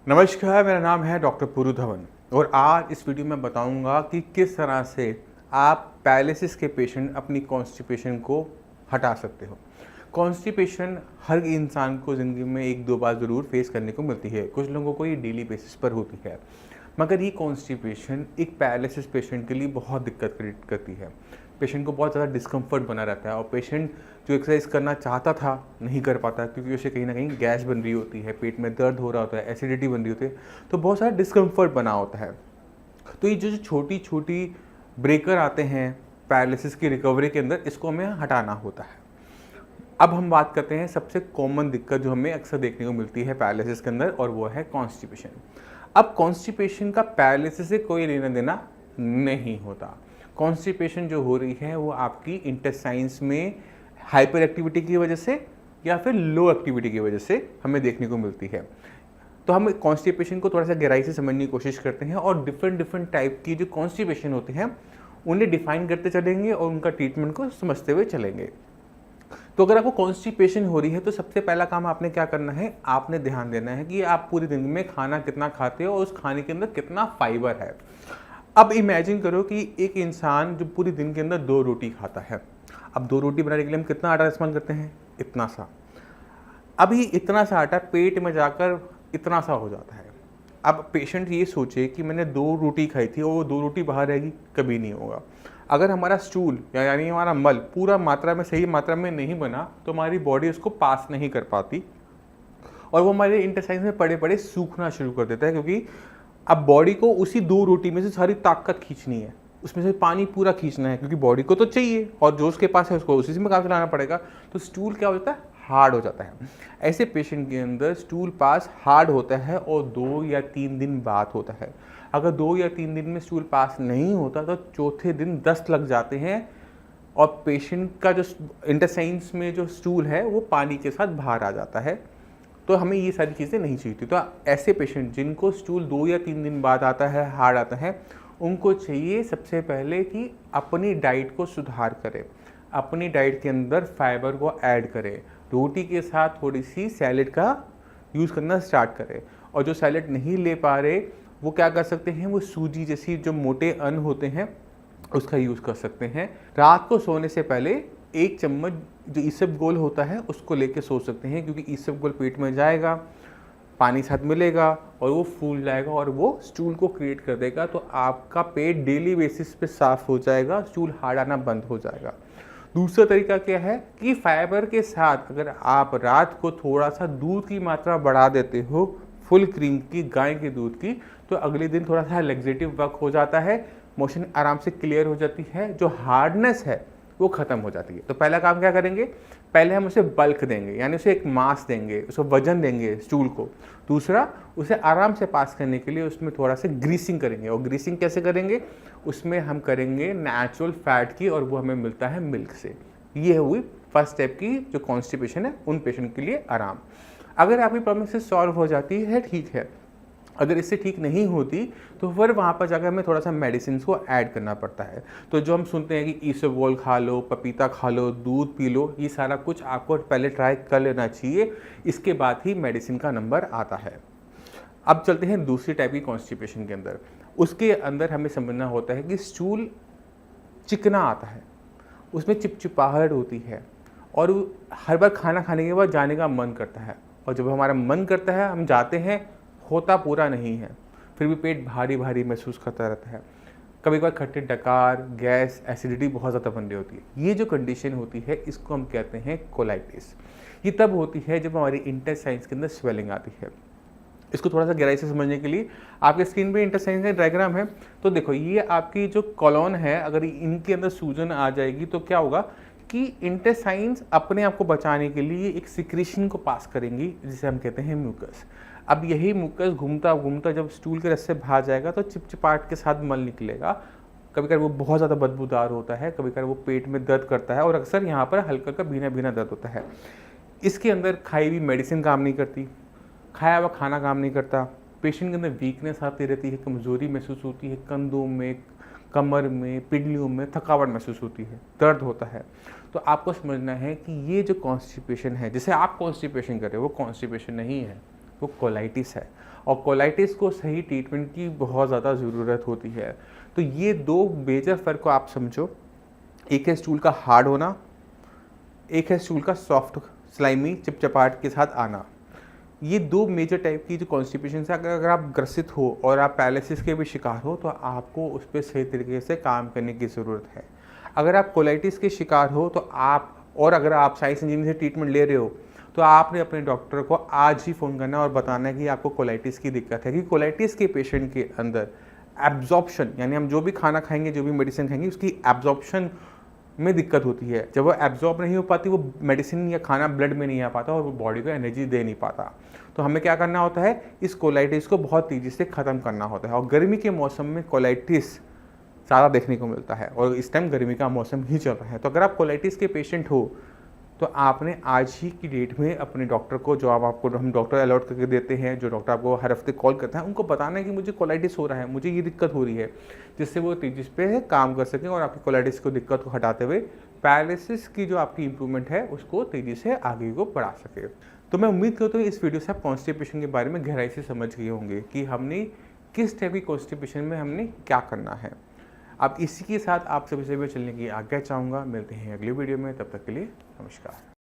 नमस्कार, मेरा नाम है डॉक्टर पुरु धवन और आज इस वीडियो में बताऊंगा कि किस तरह से आप पैरालिसिस के पेशेंट अपनी कॉन्स्टिपेशन को हटा सकते हो। कॉन्स्टिपेशन हर इंसान को ज़िंदगी में एक दो बार ज़रूर फेस करने को मिलती है, कुछ लोगों को ये डेली बेसिस पर होती है, मगर ये कॉन्स्टिपेशन एक पैरालिसिस पेशेंट के लिए बहुत दिक्कत क्रिएट करती है। पेशेंट को बहुत ज़्यादा डिस्कम्फर्ट बना रहता है और पेशेंट जो एक्सरसाइज करना चाहता था नहीं कर पाता, क्योंकि उसे कहीं ना कहीं गैस बन रही होती है, पेट में दर्द हो रहा होता है, एसिडिटी बन रही होती है, तो बहुत सारा डिस्कम्फर्ट बना होता है। तो ये जो छोटी छोटी ब्रेकर आते हैं पैरालिसिस की रिकवरी के अंदर, इसको हमें हटाना होता है। अब हम बात करते हैं सबसे कॉमन दिक्कत जो हमें अक्सर देखने को मिलती है पैरालिसिस के अंदर, और वो है कॉन्स्टिपेशन। अब कॉन्स्टिपेशन का पैरालिसिस से कोई लेना देना नहीं होता। कॉन्स्टिपेशन जो हो रही है वो आपकी इंटेस्टाइन्स में हाइपर एक्टिविटी की वजह से या फिर लो एक्टिविटी की वजह से हमें देखने को मिलती है। तो हम कॉन्स्टिपेशन को थोड़ा सा गहराई से समझने की कोशिश करते हैं और डिफरेंट टाइप की जो कॉन्स्टिपेशन होती हैं उन्हें डिफाइन करते चलेंगे और उनका ट्रीटमेंट को समझते हुए चलेंगे। तो अगर आपको कॉन्स्टिपेशन हो रही है तो सबसे पहला काम आपने क्या करना है, आपने ध्यान देना है कि आप पूरी दिन में खाना कितना खाते हो और उस खाने के अंदर कितना फाइबर है। अब इमेजिन करो कि एक इंसान जो पूरी दिन के अंदर 2 रोटी खाता है। अब 2 रोटी बनाने के लिए हम कितना आटा इस्तेमाल करते हैं? इतना सा। अभी इतना सा आटा पेट में जाकर इतना सा हो जाता है। अब पेशेंट ये सोचे कि मैंने 2 रोटी खाई थी और वो 2 रोटी बाहर रहेगी, कभी नहीं होगा। अगर हमारा स्टूल यानी हमारा मल पूरा मात्रा में सही मात्रा में नहीं बना तो हमारी बॉडी उसको पास नहीं कर पाती और वो हमारे इंटेस्टाइन्स में पड़े पड़े सूखना शुरू कर देता है, क्योंकि अब बॉडी को उसी 2 रोटी में से सारी ताकत खींचनी है, उसमें से पानी पूरा खींचना है, क्योंकि बॉडी को तो चाहिए और जो उसके पास है उसको उसी में काम चलाना पड़ेगा। तो स्टूल क्या हो जाता है? हार्ड हो जाता है। ऐसे पेशेंट के अंदर स्टूल पास हार्ड होता है और 2 या 3 दिन बाद होता है। अगर 2 या 3 दिन में स्टूल पास नहीं होता तो चौथे दिन दस्त लग जाते हैं और पेशेंट का जो इंटेस्टाइन्स में जो स्टूल है वो पानी के साथ बाहर आ जाता है। तो हमें ये सारी चीज़ें नहीं चाहिए। तो ऐसे पेशेंट जिनको स्टूल 2 या 3 दिन बाद आता है, हार्ड आता है, उनको चाहिए सबसे पहले कि अपनी डाइट को सुधार करें, अपनी डाइट के अंदर फाइबर को ऐड करें, रोटी के साथ थोड़ी सी सैलेड का यूज़ करना स्टार्ट करें। और जो सैलेड नहीं ले पा रहे वो क्या कर सकते हैं, वो सूजी जैसी जो मोटे अन्न होते हैं उसका यूज़ कर सकते हैं। रात को सोने से पहले 1 चम्मच जो इसबगोल होता है उसको लेके सो सकते हैं, क्योंकि इसबगोल पेट में जाएगा, पानी साथ मिलेगा और वो फूल जाएगा और वो स्टूल को क्रिएट कर देगा। तो आपका पेट डेली बेसिस पे साफ हो जाएगा, स्टूल हार्ड आना बंद हो जाएगा। दूसरा तरीका क्या है कि फाइबर के साथ अगर आप रात को थोड़ा सा दूध की मात्रा बढ़ा देते हो, फुल क्रीम की, गाय के दूध की, तो अगले दिन थोड़ा सा लेग्जेटिव वर्क हो जाता है, मोशन आराम से क्लियर हो जाती है, जो हार्डनेस है वो ख़त्म हो जाती है। तो पहला काम क्या करेंगे, पहले हम उसे बल्क देंगे, यानी उसे एक मास देंगे, उसको वजन देंगे स्टूल को। दूसरा, उसे आराम से पास करने के लिए उसमें थोड़ा सा ग्रीसिंग करेंगे। और ग्रीसिंग कैसे करेंगे? उसमें हम करेंगे नेचुरल फैट की, और वो हमें मिलता है मिल्क से। ये हुई फर्स्ट स्टेप की जो कॉन्स्टिपेशन है उन पेशेंट के लिए आराम। अगर आपकी प्रॉब्लम से सॉल्व हो जाती है ठीक है, अगर इससे ठीक नहीं होती तो फिर वहाँ पर जाकर हमें थोड़ा सा मेडिसिन को ऐड करना पड़ता है। तो जो हम सुनते हैं कि इसबगोल खा लो, पपीता खा लो, दूध पी लो, ये सारा कुछ आपको पहले ट्राई कर लेना चाहिए, इसके बाद ही मेडिसिन का नंबर आता है। अब चलते हैं दूसरी टाइप की कॉन्स्टिपेशन के अंदर। उसके अंदर हमें समझना होता है कि स्टूल चिकना आता है, उसमें चिपचिपाहट होती है और हर बार खाना खाने के बाद जाने का मन करता है, और जब हमारा मन करता है हम जाते हैं, होता पूरा नहीं है, फिर भी पेट भारी भारी महसूस करता रहता है। कभी कभार खट्टे डकार, गैस, एसिडिटी बहुत ज़्यादा बन रही होती है। ये जो कंडीशन होती है इसको हम कहते हैं कोलाइटिस। ये तब होती है जब हमारी इंटेस्टाइन्स के अंदर स्वेलिंग आती है। इसको थोड़ा सा गहराई से समझने के लिए आपके स्क्रीन पे इंटेस्टाइन का डायग्राम है, तो देखो ये आपकी जो कॉलोन है, अगर इनके अंदर सूजन आ जाएगी तो क्या होगा कि इंटेस्टाइन्स अपने आप को बचाने के लिए एक सिक्रीशन को पास करेंगी जिसे हम कहते हैं म्यूकस। अब यही म्यूकस घूमता घूमता जब स्टूल के रस से बाहर जाएगा तो चिपचिपाहट के साथ मल निकलेगा। कभी कभी वो बहुत ज़्यादा बदबूदार होता है, कभी कभी वो पेट में दर्द करता है और अक्सर यहाँ पर हल्का का भीना भीना दर्द होता है। इसके अंदर खाई हुई मेडिसिन काम नहीं करती, खाया हुआ खाना काम नहीं करता, पेशेंट के अंदर वीकनेस आती रहती है, कमज़ोरी महसूस होती है, कंधों में, कमर में, पिंडलियों में थकावट महसूस होती है, दर्द होता है। तो आपको समझना है कि ये जो कॉन्स्टिपेशन है, जिसे आप कॉन्स्टिपेशन कर रहे हो, वो कॉन्स्टिपेशन नहीं है, वो कोलाइटिस है। और कोलाइटिस को सही ट्रीटमेंट की बहुत ज़्यादा ज़रूरत होती है। तो ये 2 मेजर फ़र्क को आप समझो, एक है स्टूल का हार्ड होना, एक है स्टूल का सॉफ्ट स्लाइमी चिपचिपाहट के साथ आना। ये 2 मेजर टाइप की जो कॉन्स्टिपेशन से अगर आप ग्रसित हो और आप पैरालिसिस के भी शिकार हो तो आपको उस पर सही तरीके से काम करने की ज़रूरत है। अगर आप कोलाइटिस के शिकार हो तो अगर आप साइंस इंजीनियरिंग से ट्रीटमेंट ले रहे हो तो आपने अपने डॉक्टर को आज ही फ़ोन करना और बताना है कि आपको कोलाइटिस की दिक्कत है। कि कोलाइटिस के पेशेंट के अंदर एब्जॉर्प्शन, यानी हम जो भी खाना खाएंगे, जो भी मेडिसिन खाएंगे, उसकी एब्जॉर्प्शन में दिक्कत होती है। जब वो एब्जॉर्ब नहीं हो पाती, वो मेडिसिन या खाना ब्लड में नहीं आ पाता और वो बॉडी को एनर्जी दे नहीं पाता। तो हमें क्या करना होता है, इस कोलाइटिस को बहुत तेज़ी से ख़त्म करना होता है। और गर्मी के मौसम में कोलाइटिस ज़्यादा देखने को मिलता है और इस टाइम गर्मी का मौसम ही चल रहा है। तो अगर आप कोलाइटिस के पेशेंट हो तो आपने आज ही की डेट में अपने डॉक्टर को, जो हम डॉक्टर अलॉट करके देते हैं, जो डॉक्टर आपको हर हफ्ते कॉल करते हैं, उनको बताना है कि मुझे कोलाइटिस हो रहा है, मुझे ये दिक्कत हो रही है, जिससे वो तेजी पे काम कर सकें और आपकी कोलाइटिस को दिक्कत को हटाते हुए पैरालिसिस की जो आपकी इंप्रूवमेंट है उसको तेज़ी से आगे को बढ़ा सके। तो मैं उम्मीद करता हूँ इस वीडियो से आप कॉन्स्टिपेशन के बारे में गहराई से समझ गए होंगे कि हमने किस टाइप की कॉन्स्टिपेशन में हमने क्या करना है। अब इसी के साथ आप सभी से चलने की आज्ञा चाहूँगा। मिलते हैं अगली वीडियो में, तब तक के लिए नमस्कार।